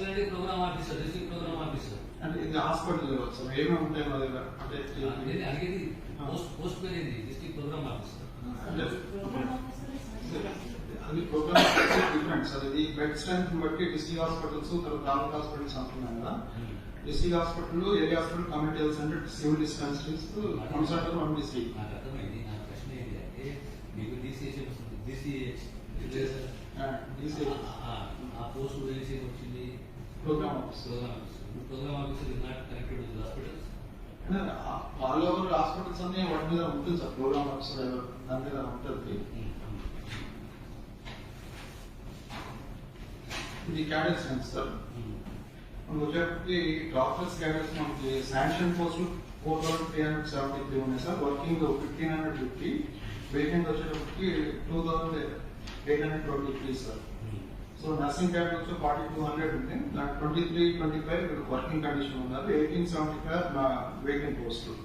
అనేది programme officer, district programme officer. అంటే ఇది హాస్పిటల్ లేవు సార్, ఏమేమి ఉంటాయి మా దగ్గర? అంటే అడిగేది పోస్ట్ పేరు ఏంది? District programme officer. అంటే అది ప్రోగ్రామ్ డిఫరెంట్ సార్. ఇది బెడ్ స్ట్రెంత్ బట్టి డిస్ట్రిక్ట్ హాస్పిటల్స్, తర్వాత తాలూకా హాస్పిటల్స్ అంటున్నాయి కదా. District hospital, area hospital, community health centre, civil dispensaries, one centre, one district. నాకు అర్థమైంది. నా ప్రశ్న ఏంటి అంటే, మీకు DCH ఆ పోస్ట్ వేసి వచ్చింది programme officer. Programme officer is not connected with hospitals. All over hospitals అన్ని వాటి మీద ఉంటుంది సార్. ప్రోగ్రామ్ ఆఫీసర్ దాని మీద ఉంటుంది. ఇది క్యాడర్ స్ట్రెంత్ సార్. మనం వచ్చేటప్పటికి డాక్టర్స్ క్యాడర్స్ మనకి శాంక్షన్ పోస్టులు 4373 ఉన్నాయి సార్. వర్కింగ్ 1550, వేకెంట్ వచ్చేటప్పటికి 2823 సార్. సో నర్సింగ్ క్యాడర్ వచ్చి 4200 ఉంది. దాంట్లో 2325 వర్కింగ్ కండిషన్ ఉన్నారు. 1875 వేకెంట్ పోస్టులు.